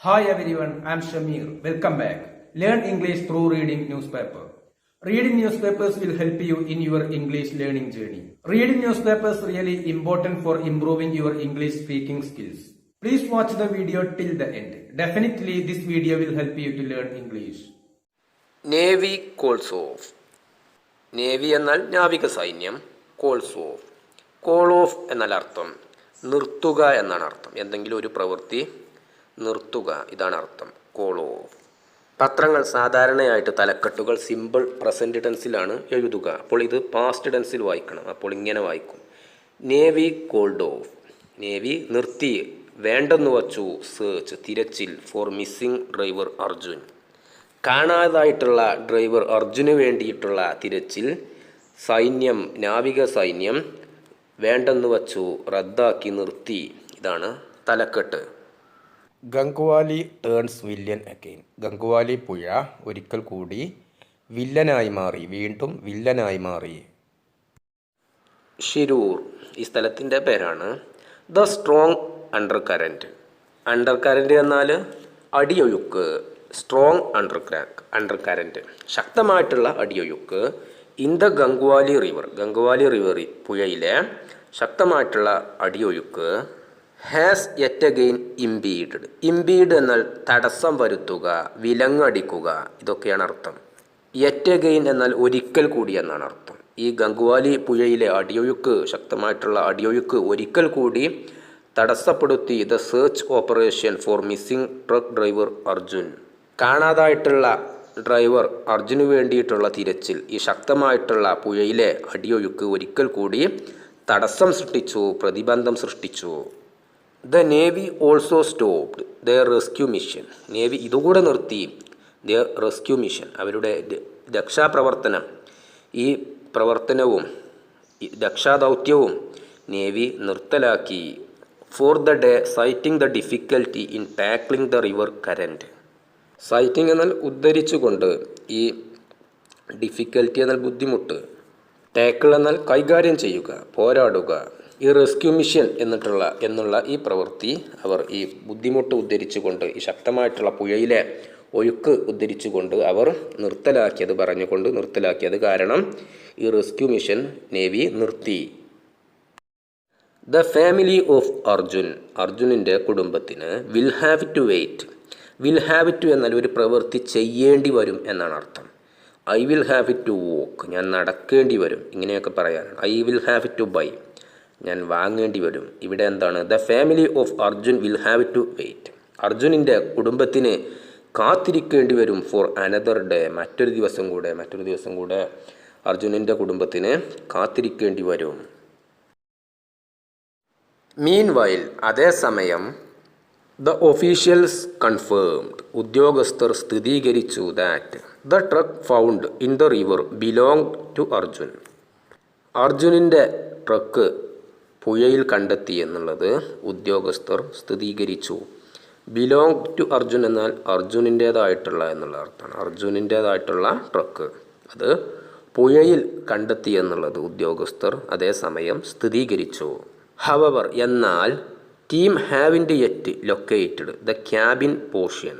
Hi everyone, I am Shamir. Welcome back. Learn English through reading newspaper. Reading newspapers will help you in your English learning journey. Reading newspapers really important for improving your English speaking skills. Please watch the video till the end. Definitely this video will help you to learn English. Navy calls of. Navy എന്നാൽ നാവിക സൈന്യം, calls of. Call of എന്നാൽ അർത്ഥം നിർത്തുക എന്നാണ് അർത്ഥം. എന്തെങ്കിലും ഒരു പ്രവൃത്തി നിർത്തുക, ഇതാണ് അർത്ഥം കോൾ ഓഫ്. പത്രങ്ങൾ സാധാരണയായിട്ട് തലക്കെട്ടുകൾ സിമ്പിൾ പ്രസൻറ്റ് ടെൻസിലാണ് എഴുതുക. അപ്പോൾ ഇത് പാസ്റ്റ് ടെൻസിൽ വായിക്കണം. അപ്പോൾ ഇങ്ങനെ വായിക്കും: നേവി കോൾഡ് ഓഫ്. നേവി നിർത്തി, വേണ്ടെന്ന് വച്ചു, സെർച്ച് തിരച്ചിൽ, ഫോർ മിസ്സിംഗ് ഡ്രൈവർ അർജുൻ. കാണാതായിട്ടുള്ള ഡ്രൈവർ അർജുന് വേണ്ടിയിട്ടുള്ള തിരച്ചിൽ. സൈന്യം, നാവിക സൈന്യം വേണ്ടെന്ന് വച്ചു, റദ്ദാക്കി, നിർത്തി. ഇതാണ് തലക്കെട്ട്. ഗംഗുവാലി ടേൺസ് വില്ലൻ അഗെയിൻ. ഗംഗുവാലി പുഴ ഒരിക്കൽ കൂടി വില്ലനായി മാറി, വീണ്ടും വില്ലനായി മാറി. ഷിരൂർ ഈ സ്ഥലത്തിൻ്റെ പേരാണ്. The strong undercurrent. Undercurrent എന്നാൽ അടിയൊഴുക്ക്. സ്ട്രോങ് അണ്ടർ കറൻറ്റ് ശക്തമായിട്ടുള്ള അടിയൊഴുക്ക്. In the Gangavali river. Gangavali river പുഴയിലെ ശക്തമായിട്ടുള്ള അടിയൊഴുക്ക്. Has yet again impeded. Impede എന്നാൽ തടസ്സം വരുത്തുക, വിലങ്ങടിക്കുക, ഇതൊക്കെയാണ് അർത്ഥം. യെറ്റ് അഗെയിൻ എന്നാൽ ഒരിക്കൽ കൂടി എന്നാണ് അർത്ഥം. ഈ ഗംഗുവാലി പുഴയിലെ അടിയൊഴുക്ക്, ശക്തമായിട്ടുള്ള അടിയൊഴുക്ക് ഒരിക്കൽ കൂടി തടസ്സപ്പെടുത്തി the search operation for missing truck driver Arjun. കാണാതായിട്ടുള്ള ഡ്രൈവർ അർജുന് വേണ്ടിയിട്ടുള്ള തിരച്ചിൽ. ഈ ശക്തമായിട്ടുള്ള പുഴയിലെ അടിയൊഴുക്ക് ഒരിക്കൽ കൂടി തടസ്സം സൃഷ്ടിച്ചു, പ്രതിബന്ധം സൃഷ്ടിച്ചു. The navy also stopped their rescue mission. Navy ഇതുകൂടെ നിർത്തി, ദെയർ റെസ്ക്യൂ മിഷൻ അവരുടെ രക്ഷാപ്രവർത്തനം. ഈ പ്രവർത്തനവും രക്ഷാദൗത്യവും നേവി നിർത്തലാക്കി. For the day citing the difficulty in tackling the river current. Citing എന്നാൽ ഉദ്ധരിച്ചുകൊണ്ട്, ഈ ഡിഫിക്കൽറ്റി എന്നാൽ ബുദ്ധിമുട്ട്, ടാക്കിൾ എന്നാൽ കൈകാര്യം ചെയ്യുക, പോരാടുക. ഈ റെസ്ക്യൂ മിഷൻ എന്നുള്ള ഈ പ്രവൃത്തി അവർ ഈ ബുദ്ധിമുട്ട് ഉദ്ധരിച്ചുകൊണ്ട്, ഈ ശക്തമായിട്ടുള്ള പുഴയിലെ ഒഴുക്ക് ഉദ്ധരിച്ചുകൊണ്ട് അവർ പറഞ്ഞുകൊണ്ട് നിർത്തലാക്കിയത് കാരണം ഈ റെസ്ക്യൂ മിഷൻ നേവി നിർത്തി. The family of Arjun. അർജുനിൻ്റെ കുടുംബത്തിന് will have to wait. Will have to എന്നാൽ ഒരു പ്രവൃത്തി ചെയ്യേണ്ടി വരും എന്നാണ് അർത്ഥം. I will have to walk, ഞാൻ നടക്കേണ്ടി വരും, ഇങ്ങനെയൊക്കെ പറയാനാണ്. I will have to buy, ഞാൻ വാങ്ങേണ്ടി വരും. ഇവിടെ എന്താണ്? The family of Arjun will have to wait. അർജുനിൻ്റെ കുടുംബത്തിന് കാത്തിരിക്കേണ്ടി വരും. ഫോർ അനദർ ഡേ, മറ്റൊരു ദിവസം കൂടെ അർജുനിൻ്റെ കുടുംബത്തിന് കാത്തിരിക്കേണ്ടി വരും. മീൻ വൈൽ, അതേസമയം, ദ ഒഫീഷ്യൽസ് കൺഫേംഡ്, ഉദ്യോഗസ്ഥർ സ്ഥിരീകരിച്ചു, that the truck found in the river belong to Arjun. അർജുനിൻ്റെ ട്രക്ക് പുഴയിൽ കണ്ടെത്തി എന്നുള്ളത് ഉദ്യോഗസ്ഥർ സ്ഥിരീകരിച്ചു. ബിലോങ് ടു അർജുൻ എന്നാൽ അർജുനിൻ്റേതായിട്ടുള്ള എന്നുള്ള അർത്ഥമാണ്. അർജുനിൻ്റേതായിട്ടുള്ള ട്രക്ക് അത് പുഴയിൽ കണ്ടെത്തി എന്നുള്ളത് ഉദ്യോഗസ്ഥർ അതേസമയം സ്ഥിരീകരിച്ചു. ഹവവർ എന്നാൽ, team ഹാവിൻഡ് yet located the cabin portion.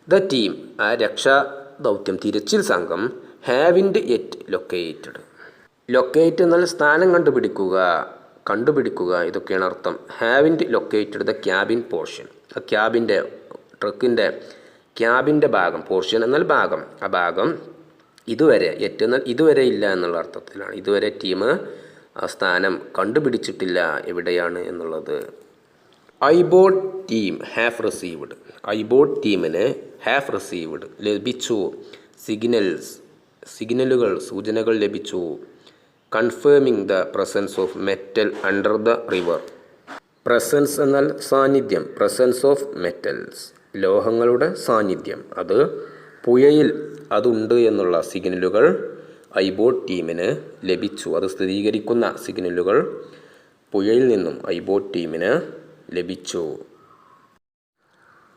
The team ആ രക്ഷാ ദൗത്യം തിരച്ചിൽ സംഘം ഹാവിൻഡ് യെറ്റ് ലൊക്കേറ്റഡ്. ലൊക്കേറ്റ് എന്നാൽ സ്ഥാനം കണ്ടുപിടിക്കുക ഇതൊക്കെയാണ് അർത്ഥം. ഹാവിൻഡ് ലൊക്കേറ്റഡ് ദ ക്യാബിൻ പോർഷൻ. ആ ക്യാബിൻ്റെ ട്രക്കിൻ്റെ ക്യാബിൻ്റെ ഭാഗം, പോർഷൻ എന്നാൽ ഭാഗം, ആ ഭാഗം ഇതുവരെ, യെറ്റ് എന്നാൽ ഇതുവരെ ഇല്ല എന്നുള്ള അർത്ഥത്തിലാണ്. ഇതുവരെ ടീം ആ സ്ഥാനം കണ്ടുപിടിച്ചിട്ടില്ല എവിടെയാണ് എന്നുള്ളത്. IBOD team have received. IBOD ടീമിന് ഹാവ് റിസീവ്ഡ് ലഭിച്ചു. സിഗ്നലുകൾ, സൂചനകൾ ലഭിച്ചു. Confirming the presence of metal under the river. Presence എന്നാൽ സാന്നിധ്യം. പ്രസൻസ് ഓഫ് മെറ്റൽസ്, ലോഹങ്ങളുടെ സാന്നിധ്യം, അത് പുഴയിൽ അതുണ്ട് എന്നുള്ള സിഗ്നലുകൾ ഐബോട്ട് ടീമിന് ലഭിച്ചു. അത് സ്ഥിരീകരിക്കുന്ന സിഗ്നലുകൾ പുഴയിൽ നിന്നും ഐബോട്ട് ടീമിന് ലഭിച്ചു.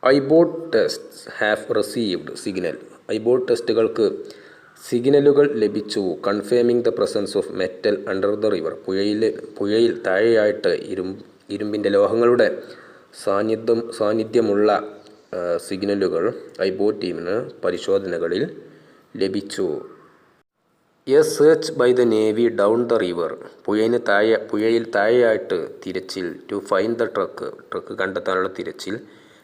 IBOD test have received signal. IBOD ടെസ്റ്റുകൾക്ക് സിഗ്നലുകൾ ലഭിച്ചു. Confirming the presence of metal under the river. പുഴയിൽ താഴെയായിട്ട് ഇരുമ്പിൻ്റെ ലോഹങ്ങളുടെ സാന്നിധ്യമുള്ള സിഗ്നലുകൾ ഐബോട്ട് ടീമിന് പരിശോധനകളിൽ ലഭിച്ചു. A search by the navy down the river, പുഴയിൽ താഴെയായിട്ട് തിരച്ചിൽ ടു ഫൈൻഡ് ദ ട്രക്ക് കണ്ടെത്താനുള്ള തിരച്ചിൽ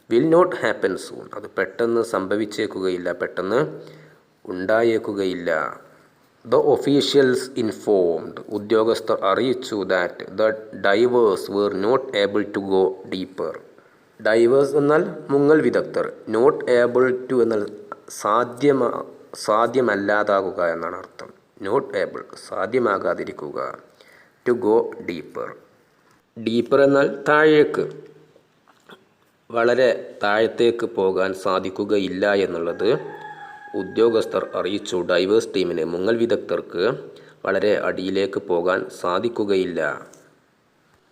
വിൽ നോട്ട് ഹാപ്പൻ സൂൺ, അത് പെട്ടെന്ന് സംഭവിച്ചേക്കുകയില്ല, പെട്ടെന്ന് ഉണ്ടായേക്കുകയില്ല. ദ ഒഫീഷ്യൽസ് ഇൻഫോംഡ്, ഉദ്യോഗസ്ഥർ അറിയിച്ചു that the divers were not able to go deeper. Divers എന്നാൽ മുങ്ങൽ വിദഗ്ധർ, നോട്ട് ഏബിൾ ടു എന്നാൽ സാധ്യമല്ലാതാകുക എന്നാണ് അർത്ഥം. നോട്ട് ഏബിൾ സാധ്യമാകാതിരിക്കുക, ടു ഗോ ഡീപ്പർ. ഡീപ്പർ എന്നാൽ താഴേക്ക്, വളരെ താഴത്തേക്ക് പോകാൻ സാധിക്കുകയില്ല എന്നുള്ളത് ഉദ്യോഗസ്ഥർ അറിയിച്ചു. ഡൈവേഴ്സ് ടീമിന്, മുങ്ങൽ വിദഗ്ധർക്ക് വളരെ അടിയിലേക്ക് പോകാൻ സാധിക്കുകയില്ല.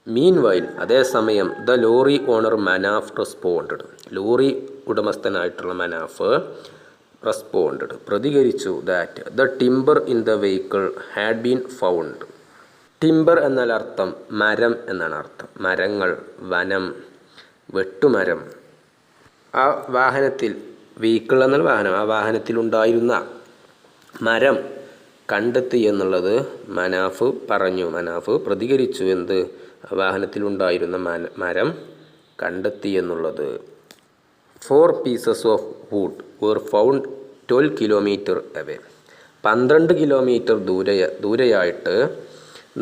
മീൻവൈൽ, അതേസമയം the lorry owner Manaf responded, lorry ഉടമസ്ഥനായിട്ടുള്ള മനാഫ് റെസ്പോണ്ടഡ് പ്രതികരിച്ചു that the timber in the vehicle had been found. Timber എന്നാൽ അർത്ഥം മരം എന്നാണ് അർത്ഥം. മരങ്ങൾ, വനം, വെട്ടുമരം. ആ വാഹനത്തിൽ, വെഹിക്കിൾ എന്നാൽ വാഹനം, ആ വാഹനത്തിലുണ്ടായിരുന്ന മരം കണ്ടെത്തി എന്നുള്ളത് മനാഫ് പറഞ്ഞു. മനാഫ് പ്രതികരിച്ചു, എന്ത്, വാഹനത്തിലുണ്ടായിരുന്ന മരം കണ്ടെത്തി എന്നുള്ളത്. 4 pieces of wood were found 12 kilometers away. 12 kilometre ദൂരെയായിട്ട്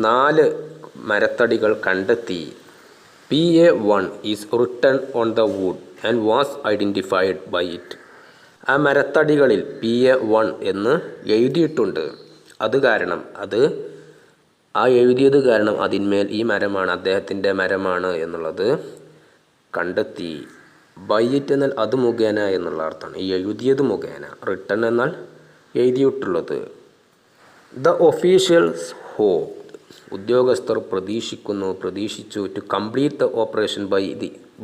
4 മരത്തടികൾ കണ്ടെത്തി. PA1 is written on the wood and was identified by it. ആ മരത്തടികളിൽ PA1 എന്ന് എഴുതിയിട്ടുണ്ട്. എഴുതിയത് കാരണം അതിന്മേൽ ഈ മരമാണ്, അദ്ദേഹത്തിൻ്റെ മരമാണ് എന്നുള്ളത് കണ്ടെത്തി. ബൈ ഇറ്റ് എന്നാൽ അത് മുഖേന എന്നുള്ള അർത്ഥമാണ്. ഈ എഴുതിയത് മുഖേന. റിട്ടൺ എന്നാൽ എഴുതിയിട്ടുള്ളത്. ദ ഒഫീഷ്യൽസ് ഹോപ്പ്, ഉദ്യോഗസ്ഥർ പ്രതീക്ഷിച്ചു to complete the operation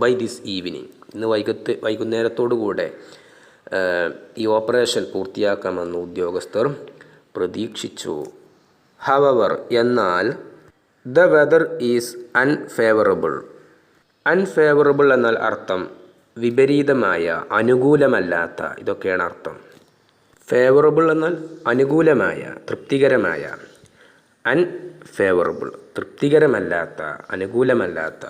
by this evening, ഇന്ന് വൈകുന്നേരത്തോടുകൂടെ ഈ ഓപ്പറേഷൻ പൂർത്തിയാക്കാമെന്ന് ഉദ്യോഗസ്ഥർ പ്രതീക്ഷിച്ചു. ഹവവർ, എന്നാൽ the weather is unfavourable. Unfavourable എന്നാൽ അർത്ഥം വിപരീതമായ, അനുകൂലമല്ലാത്ത, ഇതൊക്കെയാണ് അർത്ഥം. ഫേവറബിൾ എന്നാൽ അനുകൂലമായ, തൃപ്തികരമായ. അൺഫേവറബിൾ തൃപ്തികരമല്ലാത്ത, അനുകൂലമല്ലാത്ത.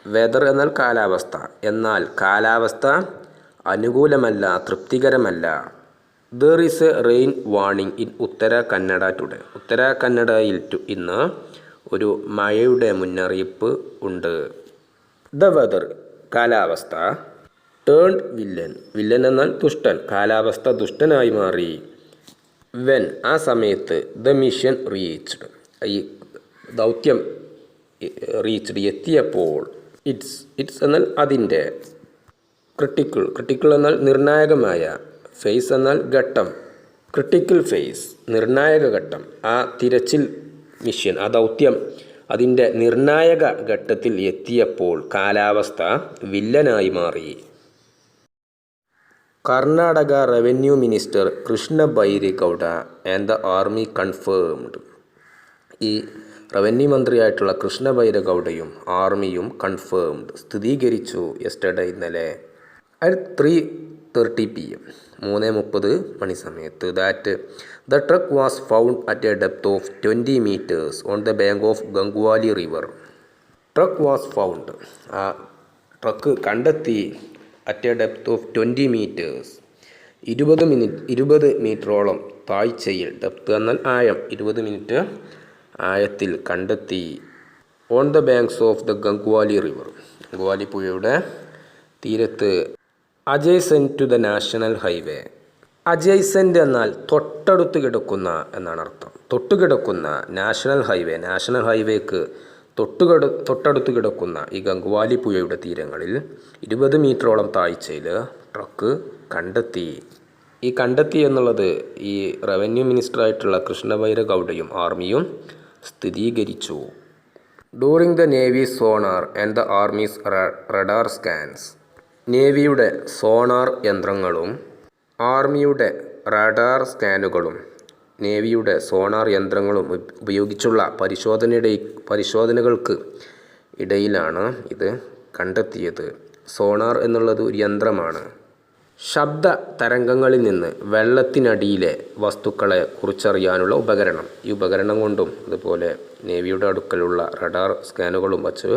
വെദർ എന്നാൽ കാലാവസ്ഥ, എന്നാൽ കാലാവസ്ഥ അനുകൂലമല്ല, തൃപ്തികരമല്ല. There is a rain warning in Uttara Kannada today. ഉത്തര കന്നഡയിൽ ഇന്ന് ഒരു മഴയുടെ മുന്നറിയിപ്പ് ഉണ്ട്. ദ വെദർ കാലാവസ്ഥ, ടേൺഡ് വില്ലൻ, വില്ലൻ എന്നാൽ ദുഷ്ടൻ, കാലാവസ്ഥ ദുഷ്ടനായി മാറി. വെൻ ആ സമയത്ത്, ദ മിഷൻ റീച്ച്ഡ് ഈ ദൗത്യം റീച്ച്ഡ് എത്തിയപ്പോൾ. ഇറ്റ്സ് എന്നാൽ അതിൻ്റെ. ക്രിട്ടിക്കൽ എന്നാൽ നിർണായകമായ, ഫേസ് എന്നാൽ ഘട്ടം. ക്രിട്ടിക്കൽ ഫേസ് നിർണായക ഘട്ടം. ആ തിരച്ചിൽ മിഷൻ, ആ ദൗത്യം അതിൻ്റെ നിർണായക ഘട്ടത്തിൽ എത്തിയപ്പോൾ കാലാവസ്ഥ വില്ലനായി മാറി. Karnataka revenue minister Krishna Byregowda and the army confirmed. ഈ റവന്യൂ മന്ത്രിയായിട്ടുള്ള കൃഷ്ണ ബൈരേഗൗഡയും ആർമിയും കൺഫേംഡ് സ്ഥിരീകരിച്ചു യെസ്റ്റർഡേ ഇന്നലെ at 3:30 PM 3:30 മണി സമയത്ത് that the truck was found at a depth of 20 meters on the bank of Gangavali river. Truck was found, ആ ട്രക്ക് കണ്ടെത്തി at a depth of 20 meters 20 മീറ്ററോളം താഴ്ചയിൽ. ഡെപ്ത് എന്നാൽ ആഴം, 20 മീറ്റർ ആഴത്തിൽ കണ്ടെത്തി. On the banks of the Gangavali river, Gangavali പുഴയുടെ തീരത്ത്. Adjacent to the national highway. Adjacent എന്നാൽ തൊട്ടടുത്ത് കിടക്കുന്ന എന്നാണ് അർത്ഥം. തൊട്ടുകിടക്കുന്ന. നാഷണൽ ഹൈവേക്ക് തൊട്ടടുത്ത് കിടക്കുന്ന ഈ ഗംഗ്വാലി പുഴയുടെ തീരങ്ങളിൽ 20 മീറ്ററോളം താഴ്ചയിൽ ട്രക്ക് കണ്ടെത്തി. ഈ കണ്ടെത്തി എന്നുള്ളത് ഈ റവന്യൂ മിനിസ്റ്ററായിട്ടുള്ള കൃഷ്ണ ബൈരേഗൗഡയും ആർമിയും സ്ഥിരീകരിച്ചു. During the navy sonar and the army's radar scans. നേവിയുടെ സോണാർ യന്ത്രങ്ങളും ആർമിയുടെ റഡാർ സ്കാനുകളും, നേവിയുടെ സോണാർ യന്ത്രങ്ങളും ഉപയോഗിച്ചുള്ള പരിശോധനകൾക്ക് ഇടയിലാണ് ഇത് കണ്ടെത്തിയത്. സോണാർ എന്നുള്ളത് ഒരു യന്ത്രമാണ്. ശബ്ദ തരംഗങ്ങളിൽ നിന്ന് വെള്ളത്തിനടിയിലെ വസ്തുക്കളെ കുറിച്ചറിയാനുള്ള ഉപകരണം. ഈ ഉപകരണം കൊണ്ടും അതുപോലെ നേവിയുടെ അടുക്കലുള്ള റഡാർ സ്കാനുകളും വച്ച്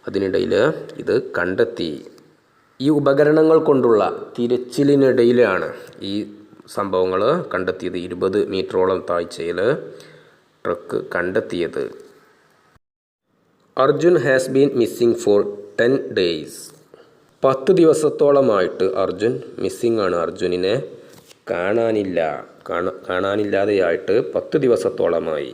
അതിനിടയിൽ ഇത് കണ്ടെത്തി. ഈ ഉപകരണങ്ങൾ കൊണ്ടുള്ള തിരച്ചിലിനിടയിലാണ് ഈ സംഭവങ്ങൾ കണ്ടെത്തിയത്. 20 മീറ്ററോളം താഴ്ചയിൽ ട്രക്ക് കണ്ടെത്തിയത്. Arjun has been missing for 10 days. 10 ദിവസത്തോളമായിട്ട് അർജുൻ മിസ്സിംഗ് ആണ്. അർജുനിനെ കാണാനില്ലാതെയായിട്ട് 10 ദിവസത്തോളമായി.